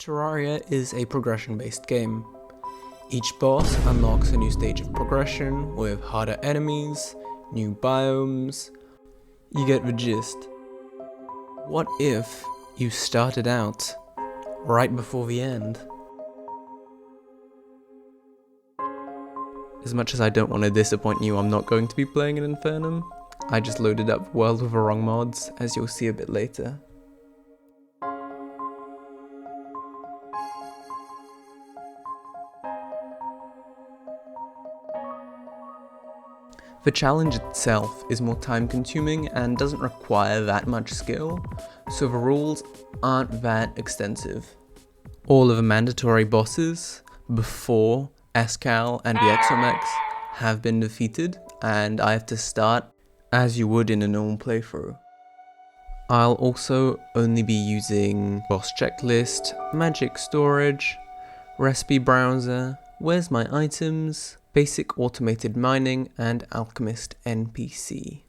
Terraria is a progression-based game. Each boss unlocks a new stage of progression with harder enemies, new biomes. You get the gist. What if you started out right before the end? As much as I don't want to disappoint you, I'm not going to be playing an Infernum. I just loaded up the world with the wrong mods, as you'll see a bit later. The challenge itself is more time consuming and doesn't require that much skill, so the rules aren't that extensive. All of the mandatory bosses before Escal and the Exomex have been defeated, and I have to start as you would in a normal playthrough. I'll also only be using boss checklist, magic storage, recipe browser, where's my items, basic automated mining, and alchemist NPC.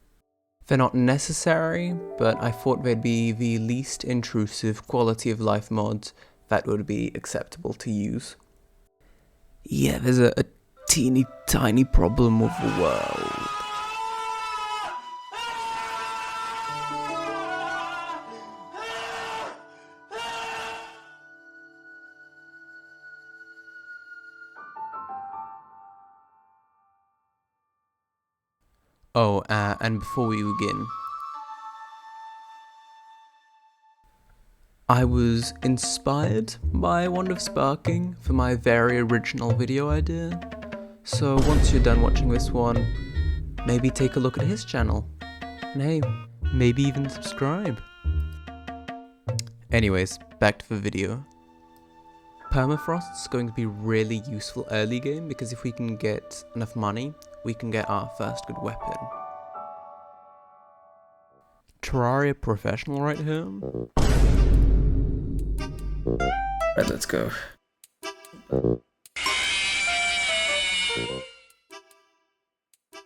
They're not necessary, but I thought they'd be the least intrusive quality of life mods that would be acceptable to use. Yeah, there's a teeny tiny problem with the world. Oh, and before we begin, I was inspired by Wand of Sparking for my very original video idea, so once you're done watching this one, maybe take a look at his channel, and hey, maybe even subscribe. Anyways, back to the video. Permafrost's going to be really useful early game because if we can get enough money, we can get our first good weapon. Terraria professional right here. Right, let's go.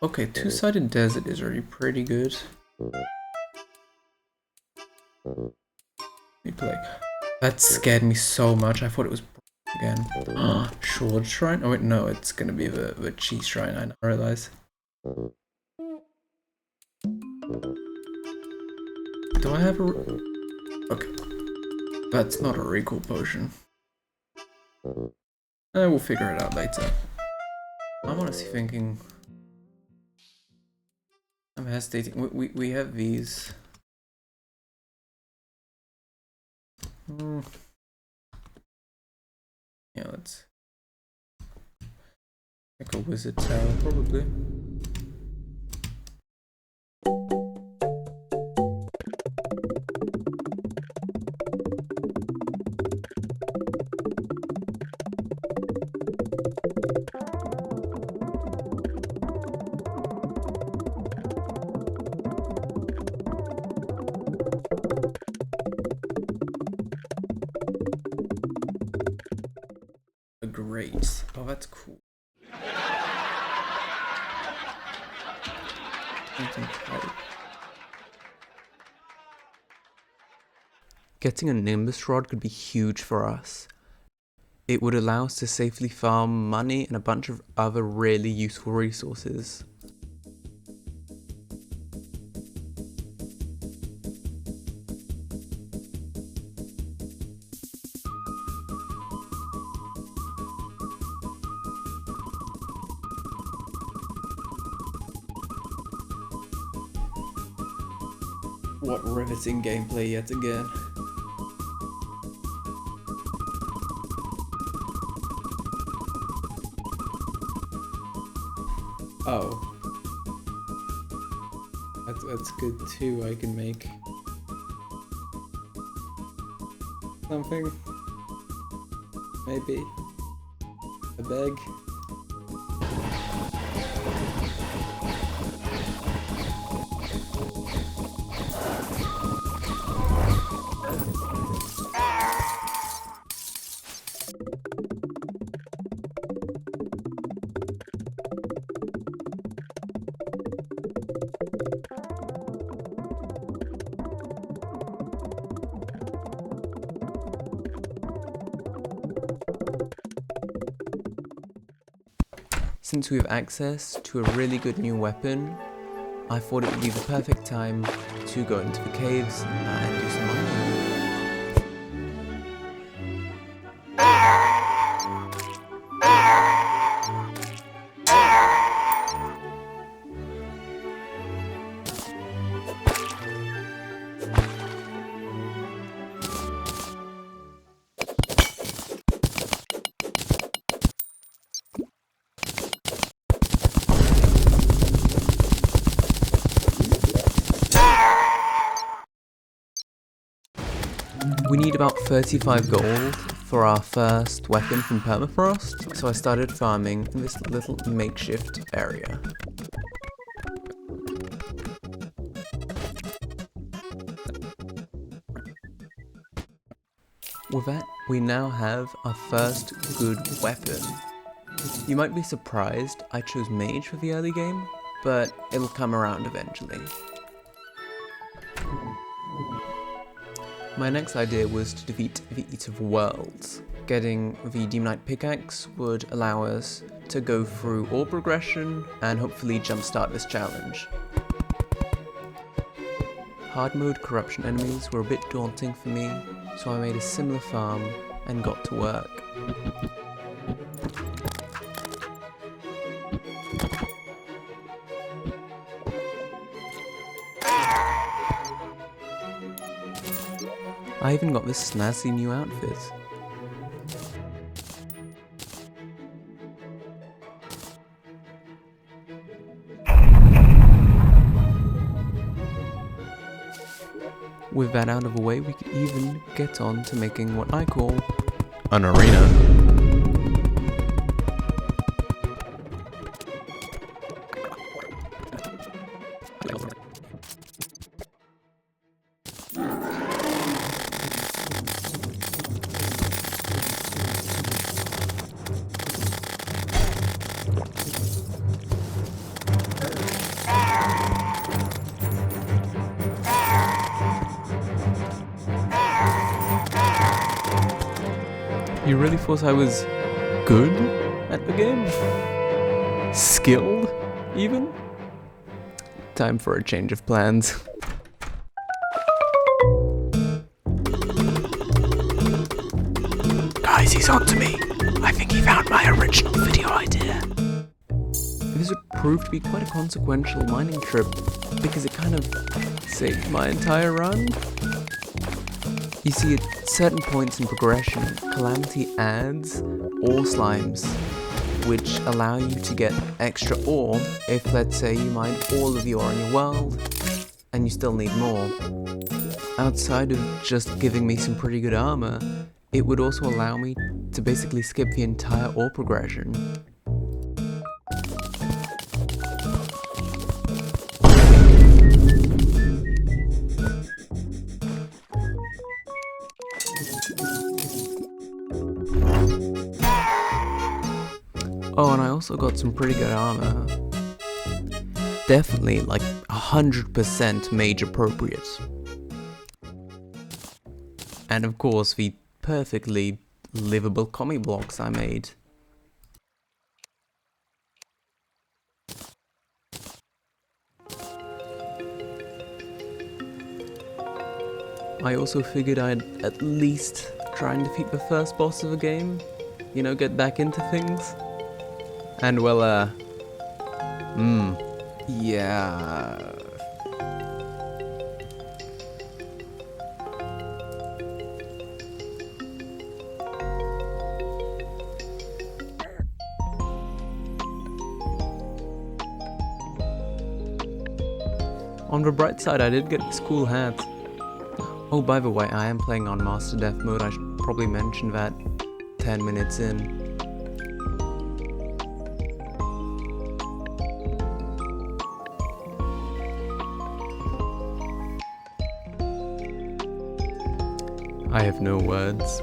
Okay, two-sided desert is already pretty good. Let me play. That scared me so much, I thought it was again. Sword Shrine? Oh wait, no, it's gonna be the Cheese Shrine, I now realize. Do I have a... Okay. That's not a recall potion. We'll figure it out later. I'm honestly thinking... I'm hesitating. We have these. Yeah, let's make a wizard tower, probably. Great. Oh, that's cool. Getting a Nimbus Rod could be huge for us. It would allow us to safely farm money and a bunch of other really useful resources. What riveting gameplay yet again. Oh. That's good too, I can make something. Maybe. A bag. Since we have access to a really good new weapon, I thought it would be the perfect time to go into the caves and do some mining. We need about 35 gold for our first weapon from permafrost, so I started farming in this little makeshift area. With that, we now have our first good weapon. You might be surprised I chose mage for the early game, but it'll come around eventually. My next idea was to defeat the Eater of Worlds. Getting the Demonite pickaxe would allow us to go through ore progression and hopefully jumpstart this challenge. Hard mode corruption enemies were a bit daunting for me, so I made a similar farm and got to work. I even got this snazzy new outfit. With that out of the way, we could even get on to making what I call an arena. You really thought I was good at the game? Skilled, even? Time for a change of plans. Guys, he's on to me. I think he found my original video idea. This would prove to be quite a consequential mining trip because it kind of saved my entire run. You see, at certain points in progression, Calamity adds ore slimes, which allow you to get extra ore if, let's say, you mine all of the ore in your world, and you still need more. Outside of just giving me some pretty good armor, it would also allow me to basically skip the entire ore progression. Oh, and I also got some pretty good armor. Definitely like 100% mage appropriate. And of course the perfectly livable commie blocks I made. I also figured I'd at least try and defeat the first boss of the game. You know, get back into things. And well, yeah. On the bright side, I did get this cool hat. Oh, by the way, I am playing on Master Def mode. I should probably mention that 10 minutes in. I have no words.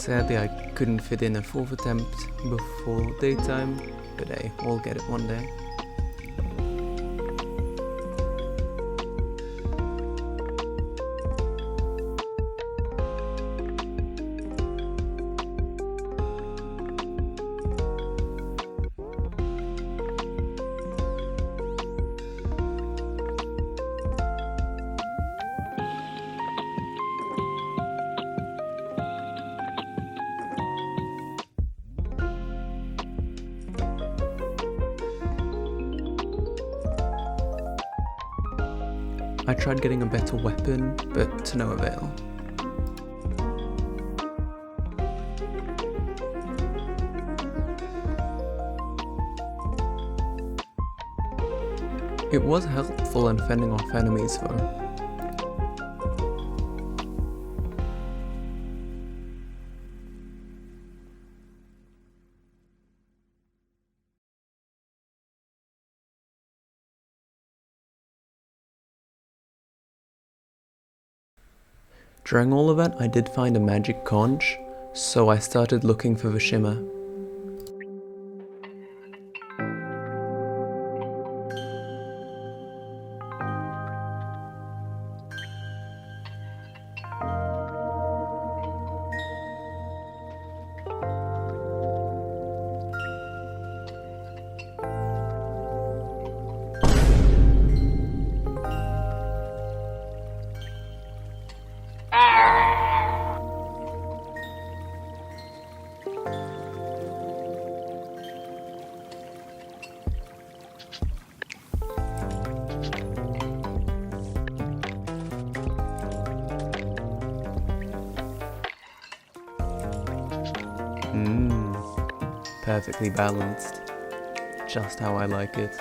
Sadly, I couldn't fit in a 4th attempt before daytime, but hey, we'll get it one day. I tried getting a better weapon, but to no avail. It was helpful in fending off enemies though. During all of that, I did find a magic conch, so I started looking for the shimmer. Perfectly balanced. Just how I like it.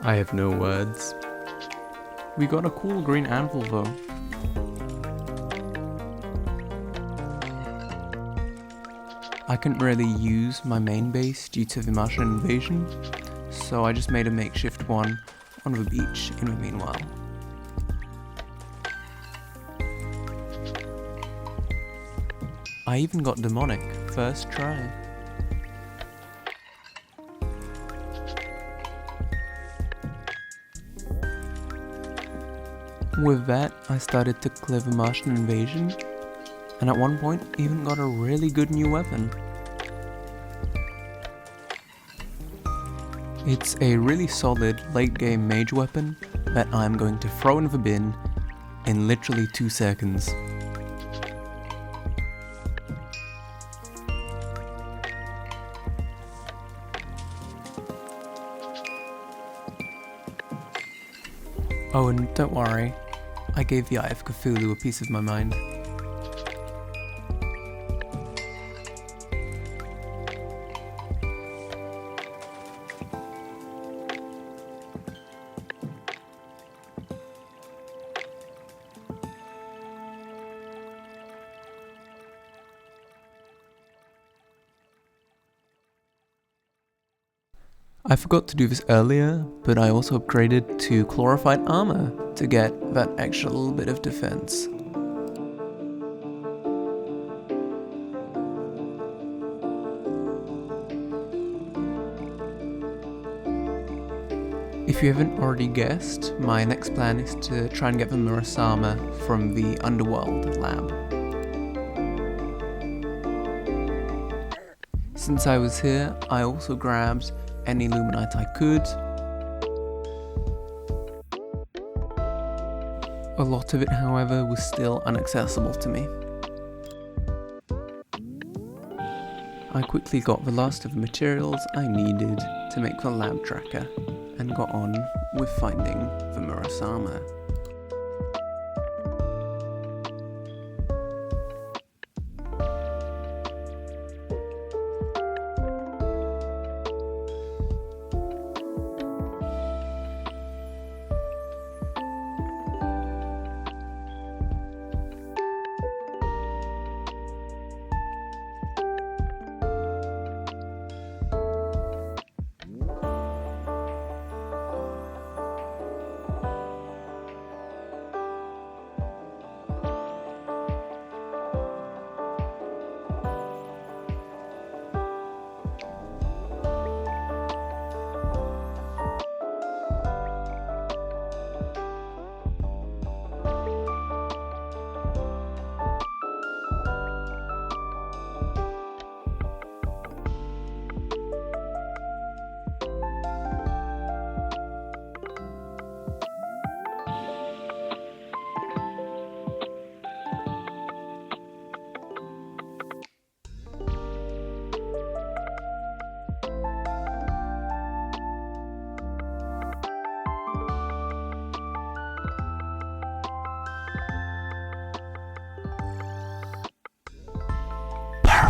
I have no words. We got a cool green anvil though. I couldn't really use my main base due to the Martian invasion, so I just made a makeshift one on the beach in the meanwhile. I even got demonic, first try. With that, I started to clear the Martian invasion, and at one point even got a really good new weapon. It's a really solid late game mage weapon that I'm going to throw in the bin in literally 2 seconds. Oh, and don't worry, I gave the Eye of Cthulhu a piece of my mind. I forgot to do this earlier, but I also upgraded to Glorified Armor to get that extra little bit of defense. If you haven't already guessed, my next plan is to try and get the Mirror's Armor from the Underworld lab. Since I was here, I also grabbed any Luminite I could. A lot of it, however, was still inaccessible to me. I quickly got the last of the materials I needed to make the lab tracker, and got on with finding the Mirror's Armor.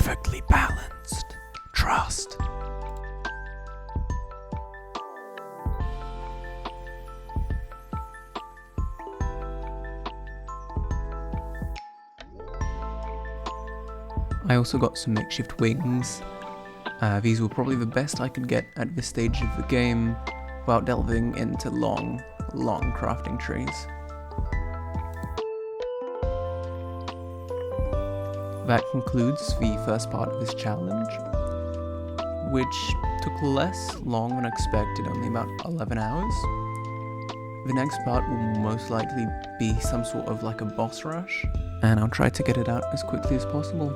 perfectly balanced. Trust. I also got some makeshift wings. These were probably the best I could get at this stage of the game without delving into long crafting trees. That concludes the first part of this challenge, which took less long than expected, only about 11 hours. The next part will most likely be some sort of like a boss rush, and I'll try to get it out as quickly as possible.